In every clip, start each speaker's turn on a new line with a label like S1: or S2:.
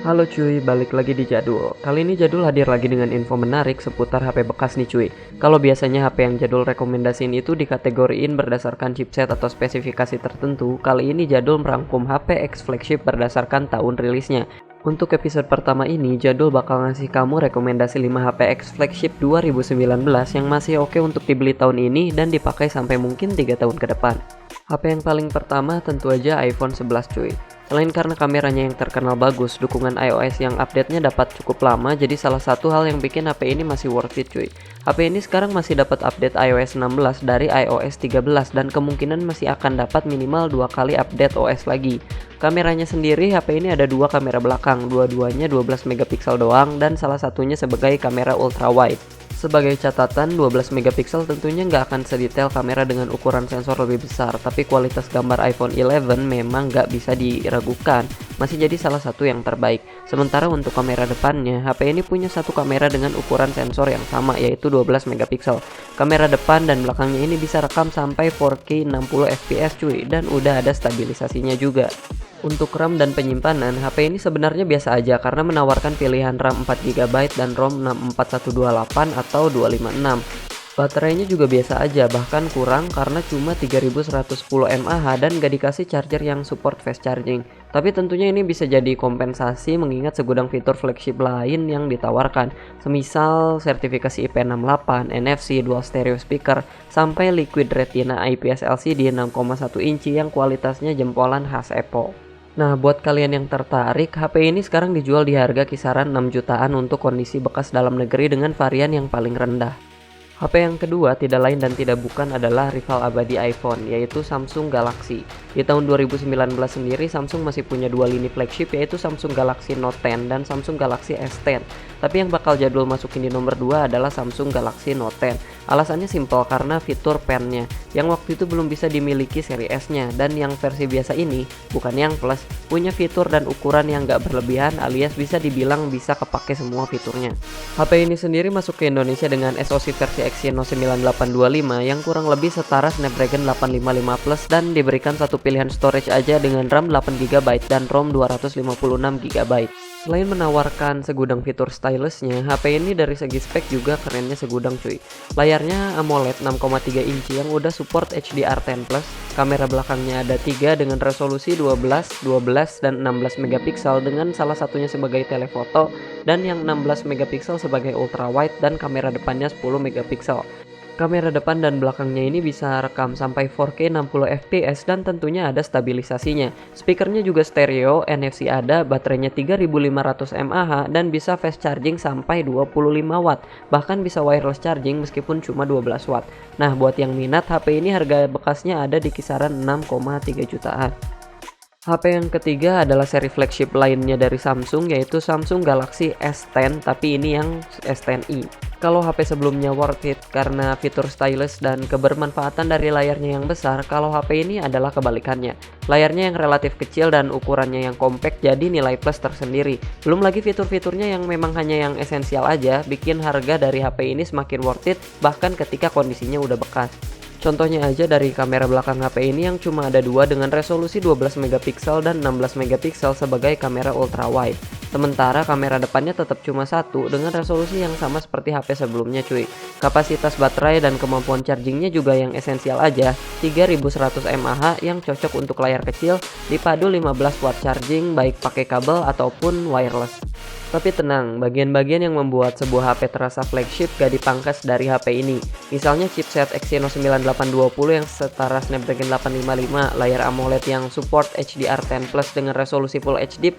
S1: Halo cuy, balik lagi di Jadul. Kali ini Jadul hadir lagi dengan info menarik seputar HP bekas nih cuy. Kalau biasanya HP yang Jadul rekomendasiin itu dikategoriin berdasarkan chipset atau spesifikasi tertentu, kali ini Jadul merangkum HP X flagship berdasarkan tahun rilisnya. Untuk episode pertama ini, Jadul bakal ngasih kamu rekomendasi 5 HP X flagship 2019 yang masih oke untuk dibeli tahun ini dan dipakai sampai mungkin 3 tahun ke depan. HP yang paling pertama tentu aja iPhone 11 cuy. Selain karena kameranya yang terkenal bagus, dukungan iOS yang update-nya dapat cukup lama, jadi salah satu hal yang bikin HP ini masih worth it cuy. HP ini sekarang masih dapat update iOS 16 dari iOS 13 dan kemungkinan masih akan dapat minimal 2 kali update OS lagi. Kameranya sendiri, HP ini ada 2 kamera belakang, dua-duanya 12 megapiksel doang dan salah satunya sebagai kamera ultra wide. Sebagai catatan, 12 megapiksel tentunya nggak akan sedetail kamera dengan ukuran sensor lebih besar, tapi kualitas gambar iPhone 11 memang nggak bisa diragukan, masih jadi salah satu yang terbaik. Sementara untuk kamera depannya, HP ini punya satu kamera dengan ukuran sensor yang sama, yaitu 12 megapiksel. Kamera depan dan belakangnya ini bisa rekam sampai 4K 60 fps cuy, dan udah ada stabilisasinya juga. Untuk RAM dan penyimpanan, HP ini sebenarnya biasa aja karena menawarkan pilihan RAM 4GB dan ROM 64128 atau 256. Baterainya juga biasa aja, bahkan kurang karena cuma 3110 mAh dan gak dikasih charger yang support fast charging. Tapi tentunya ini bisa jadi kompensasi mengingat segudang fitur flagship lain yang ditawarkan, semisal sertifikasi IP68, NFC, dual stereo speaker, sampai Liquid Retina IPS LCD 6,1 inci yang kualitasnya jempolan khas Apple. Nah, buat kalian yang tertarik, HP ini sekarang dijual di harga kisaran 6 jutaan untuk kondisi bekas dalam negeri dengan varian yang paling rendah. HP yang kedua tidak lain dan tidak bukan adalah rival abadi iPhone, yaitu Samsung Galaxy. Di tahun 2019 sendiri, Samsung masih punya 2 lini flagship, yaitu Samsung Galaxy Note 10 dan Samsung Galaxy S10. Tapi yang bakal Jadul masukin di nomor 2 adalah Samsung Galaxy Note 10. Alasannya simpel karena fitur pennya, yang waktu itu belum bisa dimiliki seri S-nya, dan yang versi biasa ini, bukan yang Plus, punya fitur dan ukuran yang gak berlebihan alias bisa dibilang bisa kepake semua fiturnya. HP ini sendiri masuk ke Indonesia dengan SoC versi Exynos 9825 yang kurang lebih setara Snapdragon 855 Plus dan diberikan satu pilihan storage aja dengan RAM 8GB dan ROM 256GB. Selain menawarkan segudang fitur stylushnya, HP ini dari segi spek juga kerennya segudang cuy. Layarnya AMOLED 6,3 inci yang udah support HDR10+, kamera belakangnya ada 3 dengan resolusi 12, 12, dan 16 megapiksel dengan salah satunya sebagai telefoto dan yang 16 megapiksel sebagai ultra wide dan kamera depannya 10 megapiksel. Kamera depan dan belakangnya ini bisa rekam sampai 4K 60 fps dan tentunya ada stabilisasinya. Speakernya juga stereo, NFC ada, baterainya 3500 mAh dan bisa fast charging sampai 25 watt. Bahkan bisa wireless charging meskipun cuma 12 watt. Nah, buat yang minat, HP ini harga bekasnya ada di kisaran 6,3 jutaan. HP yang ketiga adalah seri flagship lainnya dari Samsung, yaitu Samsung Galaxy S10, tapi ini yang S10i. Kalau HP sebelumnya worth it karena fitur stylish dan kebermanfaatan dari layarnya yang besar, kalau HP ini adalah kebalikannya. Layarnya yang relatif kecil dan ukurannya yang compact jadi nilai plus tersendiri. Belum lagi fitur-fiturnya yang memang hanya yang esensial aja, bikin harga dari HP ini semakin worth it bahkan ketika kondisinya udah bekas. Contohnya aja dari kamera belakang HP ini yang cuma ada 2 dengan resolusi 12 megapiksel dan 16 megapiksel sebagai kamera ultra wide. Sementara kamera depannya tetap cuma 1 dengan resolusi yang sama seperti HP sebelumnya cuy. Kapasitas baterai dan kemampuan chargingnya juga yang esensial aja, 3100 mAh yang cocok untuk layar kecil dipadu 15 watt charging baik pakai kabel ataupun wireless. Tapi tenang, bagian-bagian yang membuat sebuah HP terasa flagship gak dipangkas dari HP ini. Misalnya chipset Exynos 9820 yang setara Snapdragon 855, layar AMOLED yang support HDR10+ dengan resolusi Full HD+,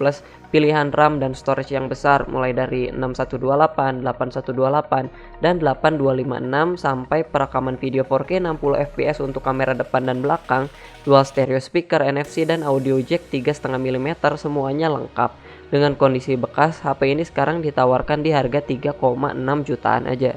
S1: pilihan RAM dan storage yang besar mulai dari 6128, 8128, dan 8256 sampai perekaman video 4K 60 fps untuk kamera depan dan belakang, dual stereo speaker, NFC, dan audio jack 3,5 mm semuanya lengkap. Dengan kondisi bekas, HP ini sekarang ditawarkan di harga 3,6 jutaan aja.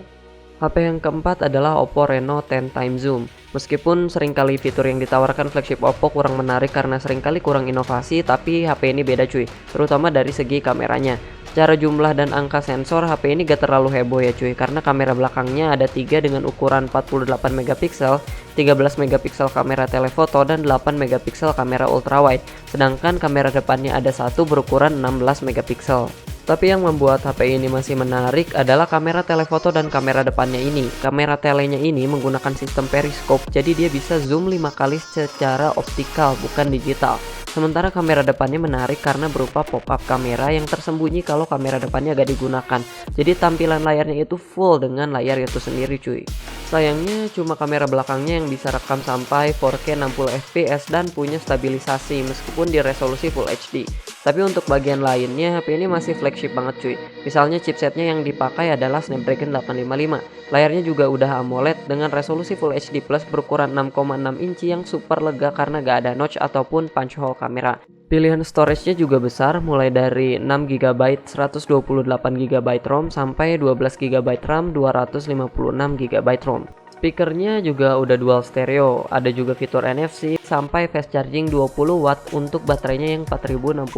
S1: HP yang keempat adalah Oppo Reno 10 Time Zoom. Meskipun seringkali fitur yang ditawarkan flagship Oppo kurang menarik karena seringkali kurang inovasi, tapi HP ini beda cuy, terutama dari segi kameranya. Secara jumlah dan angka sensor, HP ini gak terlalu heboh ya cuy, karena kamera belakangnya ada 3 dengan ukuran 48 megapiksel, 13 megapiksel kamera telefoto, dan 8 megapiksel kamera ultrawide. Sedangkan kamera depannya ada satu berukuran 16 megapiksel. Tapi yang membuat HP ini masih menarik adalah kamera telefoto dan kamera depannya ini. Kamera telenya ini menggunakan sistem periscope, jadi dia bisa zoom 5 kali secara optikal, bukan digital. Sementara kamera depannya menarik karena berupa pop-up kamera yang tersembunyi kalau kamera depannya gak digunakan. Jadi tampilan layarnya itu full dengan layar itu sendiri cuy. Sayangnya cuma kamera belakangnya yang bisa rekam sampai 4K 60 fps dan punya stabilisasi meskipun di resolusi Full HD. Tapi untuk bagian lainnya HP ini masih flagship banget cuy. Misalnya chipsetnya yang dipakai adalah Snapdragon 855. Layarnya juga udah AMOLED dengan resolusi Full HD Plus berukuran 6,6 inci yang super lega karena gak ada notch ataupun punch hole kamera. Pilihan storage-nya juga besar, mulai dari 6GB 128GB ROM sampai 12GB RAM 256GB ROM. Speakernya juga udah dual stereo, ada juga fitur NFC sampai fast charging 20 watt untuk baterainya yang 4065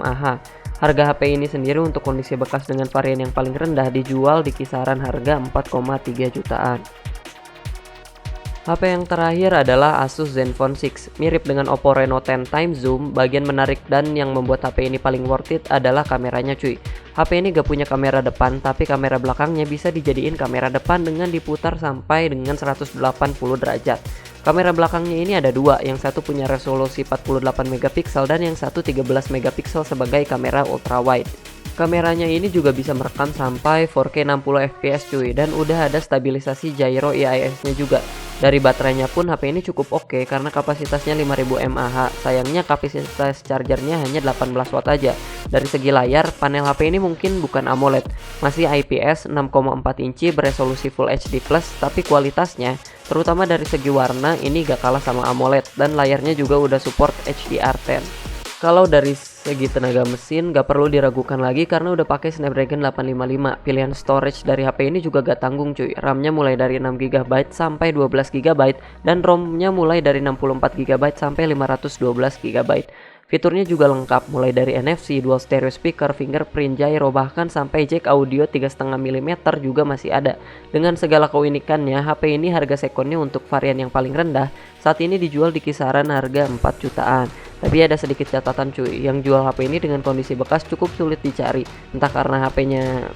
S1: mAh. Harga HP ini sendiri untuk kondisi bekas dengan varian yang paling rendah dijual di kisaran harga 4,3 jutaan. HP yang terakhir adalah Asus Zenfone 6. Mirip dengan Oppo Reno 10 Time Zoom, bagian menarik dan yang membuat HP ini paling worth it adalah kameranya cuy. HP ini gak punya kamera depan, tapi kamera belakangnya bisa dijadiin kamera depan dengan diputar sampai dengan 180 derajat. Kamera belakangnya ini ada dua, yang satu punya resolusi 48 megapiksel dan yang satu 13 megapiksel sebagai kamera ultrawide. Kameranya ini juga bisa merekam sampai 4K 60 fps cuy, dan udah ada stabilisasi gyro IIS-nya juga. Dari baterainya pun HP ini cukup oke karena kapasitasnya 5000 mAh. Sayangnya kapasitas chargernya hanya 18 watt aja. Dari segi layar, panel HP ini mungkin bukan AMOLED, masih IPS 6,4 inci beresolusi Full HD Plus, tapi kualitasnya terutama dari segi warna ini gak kalah sama AMOLED dan layarnya juga udah support HDR10. Kalau dari segi tenaga mesin gak perlu diragukan lagi karena udah pakai Snapdragon 855. Pilihan storage dari HP ini juga gak tanggung cuy. RAM-nya mulai dari 6GB sampai 12GB dan ROM-nya mulai dari 64GB sampai 512GB. Fiturnya juga lengkap, mulai dari NFC, dual stereo speaker, fingerprint, gyro, bahkan sampai jack audio 3,5 mm juga masih ada. Dengan segala keunikannya, HP ini harga sekonnya untuk varian yang paling rendah saat ini dijual di kisaran harga 4 jutaan. Tapi ada sedikit catatan cuy, yang jual HP ini dengan kondisi bekas cukup sulit dicari. Entah karena HP-nya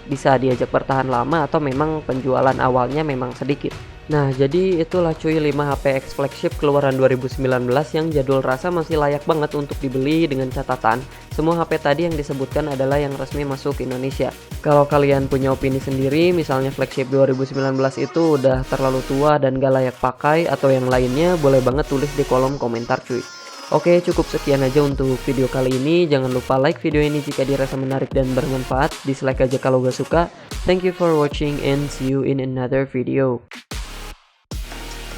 S1: bisa diajak bertahan lama atau memang penjualan awalnya memang sedikit. Nah, jadi itulah cuy 5 HP X flagship keluaran 2019 yang jadul rasa masih layak banget untuk dibeli dengan catatan semua HP tadi yang disebutkan adalah yang resmi masuk ke Indonesia. Kalau kalian punya opini sendiri, misalnya flagship 2019 itu udah terlalu tua dan gak layak pakai atau yang lainnya, boleh banget tulis di kolom komentar cuy. Oke, cukup sekian aja untuk video kali ini. Jangan lupa like video ini jika dirasa menarik dan bermanfaat. Dislike aja kalau gak suka. Thank you for watching and see you in another video.